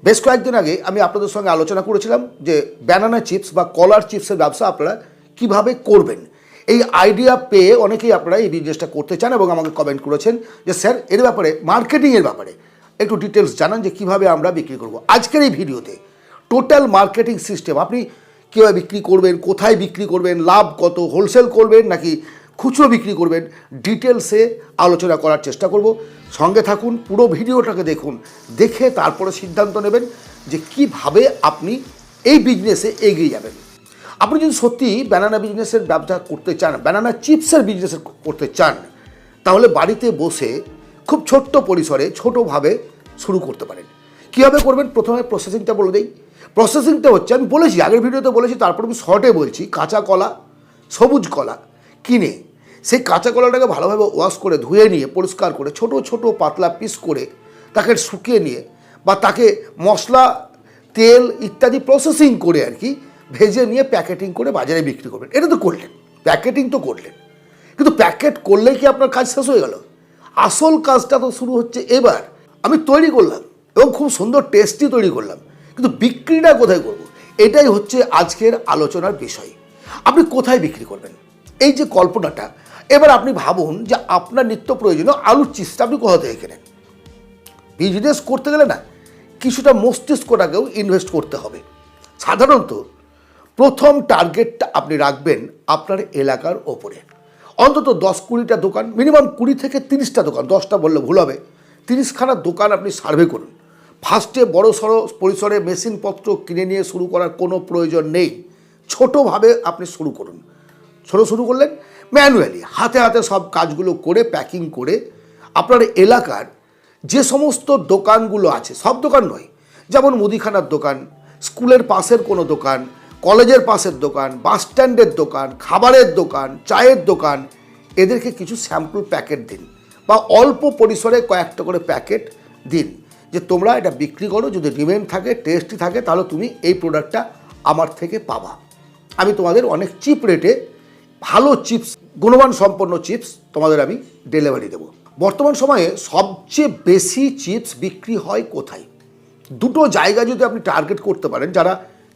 বেশ কয়েকদিন আগে আমি আপনাদের সঙ্গে আলোচনা করেছিলাম যে ব্যানানা চিপস বা কলার চিপসের ব্যবসা আপনারা কিভাবে করবেন। এই আইডিয়া পেয়ে অনেকেই আপনারা এই বিজনেসটা করতে চান এবং আমাকে কমেন্ট করেছেন যে স্যার এর ব্যাপারে, মার্কেটিংয়ের ব্যাপারে একটু ডিটেলস জানান যে কিভাবে আমরা বিক্রি করব। আজকের এই ভিডিওতে টোটাল মার্কেটিং সিস্টেম, আপনি কীভাবে বিক্রি করবেন, কোথায় বিক্রি করবেন, লাভ কত, হোলসেল করবেন নাকি খুচরো বিক্রি করবেন, ডিটেলসে আলোচনা করার চেষ্টা করব। সঙ্গে থাকুন, পুরো ভিডিওটাকে দেখুন, দেখে তারপরে সিদ্ধান্ত নেবেন যে কিভাবে আপনি এই বিজনেসে এগিয়ে যাবেন। আপনি যদি সত্যি ব্যানানা বিজনেসের ব্যবসা করতে চান, ব্যানানা চিপসের বিজনেস করতে চান, তাহলে বাড়িতে বসে খুব ছোট্ট পরিসরে ছোটোভাবে শুরু করতে পারেন। কীভাবে করবেন, প্রথমে প্রসেসিংটা বলে দেই। প্রসেসিংটা হচ্ছে, আমি বলেছি আগের ভিডিওতে বলেছি, তারপর আমি শর্টে বলছি, কাঁচা কলা, সবুজ কলা কিনে সেই কাঁচা কলাটাকে ভালোভাবে ওয়াশ করে ধুয়ে নিয়ে পরিষ্কার করে ছোট ছোট পাতলা পিস করে তাকে শুকিয়ে নিয়ে বা তাকে মশলা, তেল ইত্যাদি প্রসেসিং করে আর কি ভেজে নিয়ে প্যাকেটিং করে বাজারে বিক্রি করবেন। এটা তো করলেন, প্যাকেটিং তো করলেন, কিন্তু প্যাকেট করলেই কি আপনার কাজ শেষ হয়ে গেল? আসল কাজটা তো শুরু হচ্ছে এবার। আমি তৈরি করলাম এবং খুব সুন্দর টেস্টি তৈরি করলাম, কিন্তু বিক্রিটা কোথায় করব? এটাই হচ্ছে আজকের আলোচনার বিষয়। আপনি কোথায় বিক্রি করবেন, এই যে কল্পনাটা, এবার আপনি ভাবুন যে আপনার নিত্য প্রয়োজনীয় আলুর চিপসটা আপনি কোথা থেকে কেনেন। বিজনেস করতে গেলে না কিছুটা মস্তিষ্কটাকেও ইনভেস্ট করতে হবে। সাধারণত প্রথম টার্গেটটা আপনি রাখবেন আপনার এলাকার ওপরে। অন্তত 10-20টা দোকান, মিনিমাম 20 থেকে 30টা দোকান, 10টা বললে ভুল হবে, 30খানা দোকান আপনি সার্ভে করুন। ফার্স্টে বড় সড়ো পরিসরে মেশিনপত্র কিনে নিয়ে শুরু করার কোনো প্রয়োজন নেই। ছোটোভাবে আপনি শুরু করুন। শুরু করলেন ম্যানুয়ালি, হাতে হাতে সব কাজগুলো করে প্যাকিং করে আপনার এলাকার যে সমস্ত দোকানগুলো আছে, সব দোকান নয়, যেমন মুদিখানার দোকান, স্কুলের পাশের কোনো দোকান, কলেজের পাশের দোকান, বাস স্ট্যান্ডের দোকান, খাবারের দোকান, চায়ের দোকান, এদেরকে কিছু স্যাম্পল প্যাকেট দিন বা অল্প পরিসরে কয়েকটা করে প্যাকেট দিন যে তোমরা এটা বিক্রি করো, যদি ডিমান্ড থাকে, টেস্টি থাকে, তাহলে তুমি এই প্রোডাক্টটা আমার থেকে পাবা। আমি তোমাদের অনেক চিপ রেটে ভালো চিপস, গুণমান সম্পন্ন চিপস তোমাদের আমি ডেলিভারি দেবো। বর্তমান সময়ে সবচেয়ে বেশি চিপস বিক্রি হয় কোথায়? দুটো জায়গা যদি আপনি টার্গেট করতে পারেন, যারা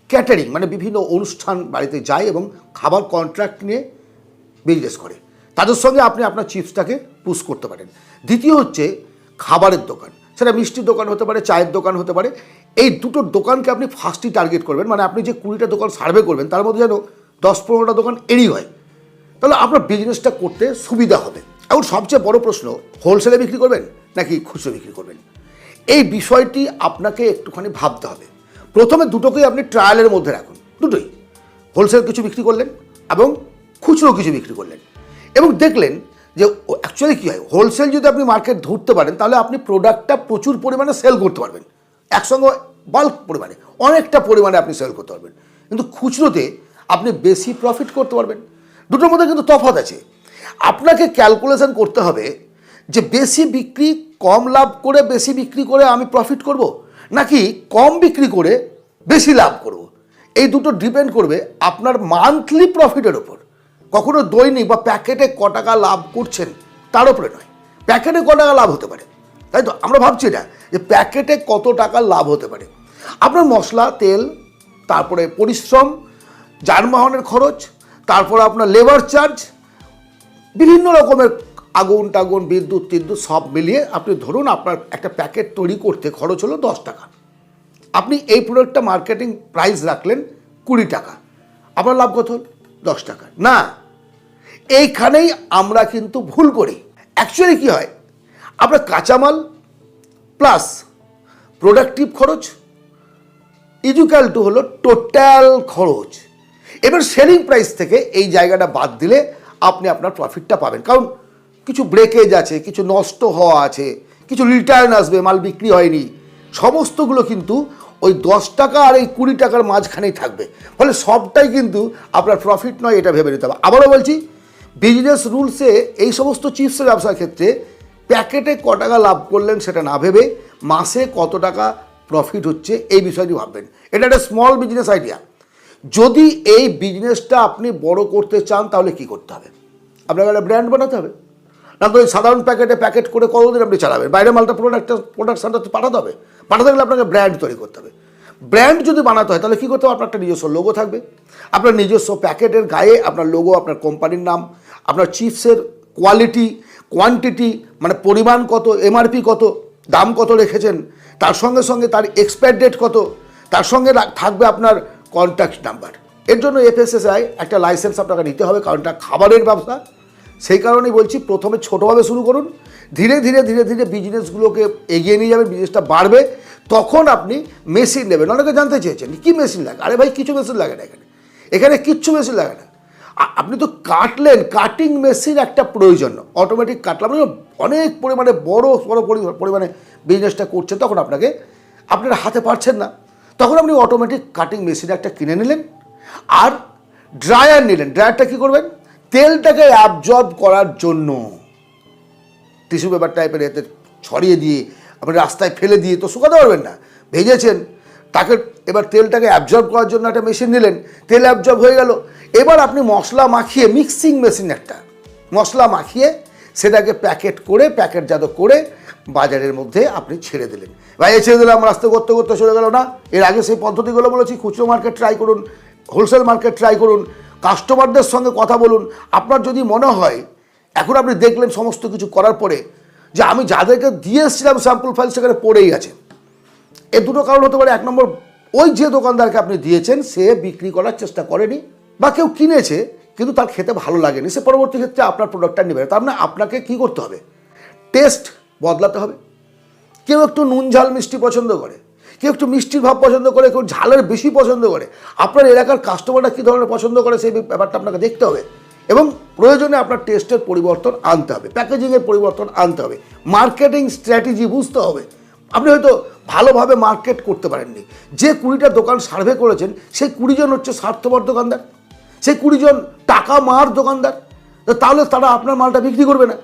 ক্যাটারিং মানে বিভিন্ন অনুষ্ঠান বাড়িতে যায় এবং খাবার কন্ট্রাক্ট নিয়ে বিজনেস করে, তাদের সঙ্গে আপনি আপনার চিপসটাকে পুশ করতে পারেন। দ্বিতীয় হচ্ছে খাবারের দোকান, সেটা মিষ্টির দোকান হতে পারে, চায়ের দোকান হতে পারে। এই দুটো দোকানকে আপনি ফার্স্টই টার্গেট করবেন, মানে আপনি যে 20টা দোকান সার্ভে করবেন তার মধ্যে যেন 10-15টা দোকান এরই হয়, তাহলে আপনার বিজনেসটা করতে সুবিধা হবে। এখন সবচেয়ে বড় প্রশ্ন, হোলসেলে বিক্রি করবেন নাকি খুচরো বিক্রি করবেন? এই বিষয়টি আপনাকে একটুখানি ভাবতে হবে। প্রথমে দুটোকেই আপনি ট্রায়ালের মধ্যে রাখুন, দুটোই, হোলসেল কিছু বিক্রি করলেন এবং খুচরো কিছু বিক্রি করলেন, এবং দেখলেন যে অ্যাকচুয়ালি কী হয়। হোলসেল যদি আপনি মার্কেট ধরতে পারেন তাহলে আপনি প্রোডাক্টটা প্রচুর পরিমাণে সেল করতে পারবেন, একসঙ্গে বাল্ক পরিমাণে অনেকটা পরিমাণে আপনি সেল করতে পারবেন, কিন্তু খুচরোতে আপনি বেশি প্রফিট করতে পারবেন। দুটোর মধ্যে কিন্তু তফাৎ আছে। আপনাকে ক্যালকুলেশন করতে হবে যে বেশি বিক্রি, কম লাভ করে বেশি বিক্রি করে আমি প্রফিট করব, নাকি কম বিক্রি করে বেশি লাভ করব। এই দুটো ডিপেন্ড করবে আপনার মান্থলি প্রফিটের ওপর, কখনো দৈনিক বা প্যাকেটে ক টাকা লাভ করছেন তার উপরে নয়। প্যাকেটে ক টাকা লাভ হতে পারে, তাই তো আমরা ভাবছি না যে প্যাকেটে কত টাকা লাভ হতে পারে। আপনার মশলা, তেল, তারপরে পরিশ্রম, যানবাহনের খরচ, তারপর আপনার লেবার চার্জ, বিভিন্ন রকমের আগুন টাগুন, বিদ্যুৎ টিদ্যুৎ সব মিলিয়ে আপনি ধরুন আপনার একটা প্যাকেট তৈরি করতে খরচ হলো 10 টাকা। আপনি এই প্রোডাক্টটা মার্কেটিং প্রাইস রাখলেন 20 টাকা, আপনার লাভ কত হল? 10 টাকা। না, এইখানেই আমরা কিন্তু ভুল করি। অ্যাকচুয়ালি কী হয়, আপনার কাঁচামাল প্লাস প্রোডাক্টিভ খরচ ইকুয়াল টু হলো টোটাল খরচ। এবার সেলিং প্রাইস থেকে এই জায়গাটা বাদ দিলে আপনি আপনার প্রফিটটা পাবেন, কারণ কিছু ব্রেকেজ আছে, কিছু নষ্ট হওয়া আছে, কিছু রিটার্ন আসবে, মাল বিক্রি হয়নি, সমস্তগুলো কিন্তু ওই 10 টাকা আর এই 20 টাকার মাঝখানেই থাকবে। ফলে সবটাই কিন্তু আপনার প্রফিট নয়, এটা ভেবে নিতে হবে। আবারও বলছি, বিজনেস রুলসে এই সমস্ত চিপসের ব্যবসার ক্ষেত্রে প্যাকেটে ক টাকা লাভ করলেন সেটা না ভেবে মাসে কত টাকা প্রফিট হচ্ছে এই বিষয়টি ভাববেন। এটা একটা স্মল বিজনেস আইডিয়া। যদি এই বিজনেসটা আপনি বড় করতে চান তাহলে কি করতে হবে? আপনাকে একটা ব্র্যান্ড বানাতে হবে। না তো ওই সাধারণ প্যাকেট করে কতদিন আপনি চালাবেন? বাইরে মালটা প্রোডাকশনটা পাঠাতে হবে। পাঠাতে গেলে আপনাকে ব্র্যান্ড তৈরি করতে হবে। ব্র্যান্ড যদি বানাতে হয় তাহলে কী করতে হবে? আপনার একটা নিজস্ব লোগো থাকবে, আপনার নিজস্ব প্যাকেটের গায়ে আপনার লোগো, আপনার কোম্পানির নাম, আপনার চিপসের কোয়ালিটি, কোয়ান্টিটি, মানে পরিমাণ কত, এমআরপি কত, দাম কত রেখেছেন, তার সঙ্গে সঙ্গে তার এক্সপায়ার ডেট কত, তার সঙ্গে থাকবে আপনার কন্ট্যাক্ট নাম্বার। এর জন্য এফএসএসআই একটা লাইসেন্স আপনাকে নিতে হবে, কারণ এটা খাবারের ব্যবসা। সেই কারণেই বলছি প্রথমে ছোটোভাবে শুরু করুন, ধীরে ধীরে ধীরে ধীরে বিজনেসগুলোকে এগিয়ে নিয়ে যাবেন, বিজনেসটা বাড়বে। তখন আপনি মেশিন নেবেন। অনেকে জানতে চেয়েছেন কী মেশিন লাগে? আরে ভাই, কিছু মেশিন লাগে না, এখানে কিচ্ছু মেশিন লাগে না। আপনি তো কাটলেন, কাটিং মেশিন একটা প্রয়োজন, অটোমেটিক কাটলাম, অনেক পরিমাণে বড় পরিমাণে বিজনেসটা করছেন, তখন আপনার হাতে পারছেন না, তখন আপনি অটোমেটিক কাটিং মেশিন একটা কিনে নিলেন। আর ড্রায়ার নিলেন। ড্রায়ারটা কী করবেন? তেলটাকে অ্যাবজর্ব করার জন্য টিস্যু পেপার টাইপের এতে ছড়িয়ে দিয়ে আপনি রাস্তায় ফেলে দিয়ে তো শুকাতে পারবেন না, ভেজেছেন তাকে, এবার তেলটাকে অ্যাবজর্ব করার জন্য একটা মেশিন নিলেন, তেল অ্যাবজর্ব হয়ে গেল। এবার আপনি মশলা মাখিয়ে, মিক্সিং মেশিন একটা, মশলা মাখিয়ে সেটাকে প্যাকেটজাত করে বাজারের মধ্যে আপনি ছেড়ে দিলেন। ভাই ছেড়ে দিলাম, রাস্তা করতে করতে চলে গেল না। এর আগে সেই পদ্ধতিগুলো বলেছি, খুচরো মার্কেট ট্রাই করুন, হোলসেল মার্কেট ট্রাই করুন, কাস্টমারদের সঙ্গে কথা বলুন। আপনার যদি মনে হয় এখন আপনি দেখলেন সমস্ত কিছু করার পরে যে আমি যাদেরকে দিয়ে এসেছিলাম স্যাম্পল ফাইল সেখানে পড়েই আছে, এর দুটো কারণ হতে পারে। এক নম্বর, ওই যে দোকানদারকে আপনি দিয়েছেন সে বিক্রি করার চেষ্টা করেনি, বা কেউ কিনেছে কিন্তু তার খেতে ভালো লাগেনি, সে পরবর্তী ক্ষেত্রে আপনার প্রোডাক্টটা নেবে। তার মানে আপনাকে কী করতে হবে? টেস্ট বদলাতে হবে। কেউ একটু নুন ঝাল মিষ্টি পছন্দ করে, কেউ একটু মিষ্টির ভাব পছন্দ করে, কেউ ঝালের বেশি পছন্দ করে। আপনার এলাকার কাস্টমাররা কী ধরনের পছন্দ করে সেই ব্যাপারটা আপনাকে দেখতে হবে, এবং প্রয়োজনে আপনার টেস্টের পরিবর্তন আনতে হবে, প্যাকেজিংয়ের পরিবর্তন আনতে হবে, মার্কেটিং স্ট্র্যাটেজি বুঝতে হবে। আপনি হয়তো ভালোভাবে মার্কেট করতে পারেননি, যে 20টা দোকান সার্ভে করেছেন সেই 20 জন হচ্ছে স্বার্থপর দোকানদার, সেই 20 জন টাকা মার দোকানদার, তাহলে তারা আপনার মালটা বিক্রি করবে না,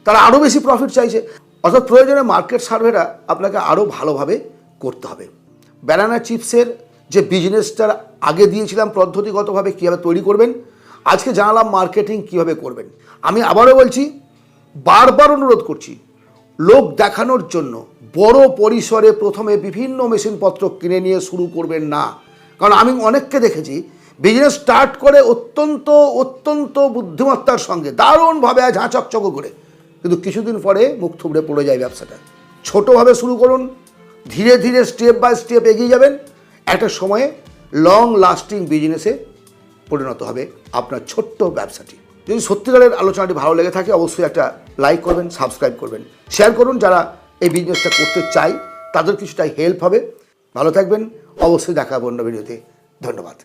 তারা আরও বেশি প্রফিট চাইছে। অর্থাৎ প্রয়োজনে মার্কেট সার্ভেটা আপনাকে আরও ভালোভাবে করতে হবে। ব্যানানা চিপসের যে বিজনেসটার আগে দিয়েছিলাম পদ্ধতিগতভাবে কীভাবে তৈরি করবেন, আজকে জানালাম মার্কেটিং কীভাবে করবেন। আমি আবারও বলছি, বারবার অনুরোধ করছি, লোক দেখানোর জন্য বড় পরিসরে প্রথমে বিভিন্ন মেশিনপত্র কিনে নিয়ে শুরু করবেন না। কারণ আমি অনেককে দেখেছি বিজনেস স্টার্ট করে অত্যন্ত বুদ্ধিমত্তার সঙ্গে দারুণভাবে ঝাঁচকচক করে, কিন্তু কিছুদিন পরে মুখ থুবড়ে পড়ে যায় ব্যবসাটা। ছোটোভাবে শুরু করুন, ধীরে ধীরে স্টেপ বাই স্টেপ এগিয়ে যাবেন, একটা সময়ে লং লাস্টিং বিজনেসে পরিণত হবে আপনার ছোট্ট ব্যবসাটি। যদি সত্যিকারের আলোচনাটি ভালো লেগে থাকে অবশ্যই একটা লাইক করবেন, সাবস্ক্রাইব করবেন, শেয়ার করুন। যারা এই বিজনেসটা করতে চায় তাদের কিছুটা হেল্প হবে। ভালো থাকবেন, অবশ্যই দেখা হবে অন্য ভিডিওতে। ধন্যবাদ।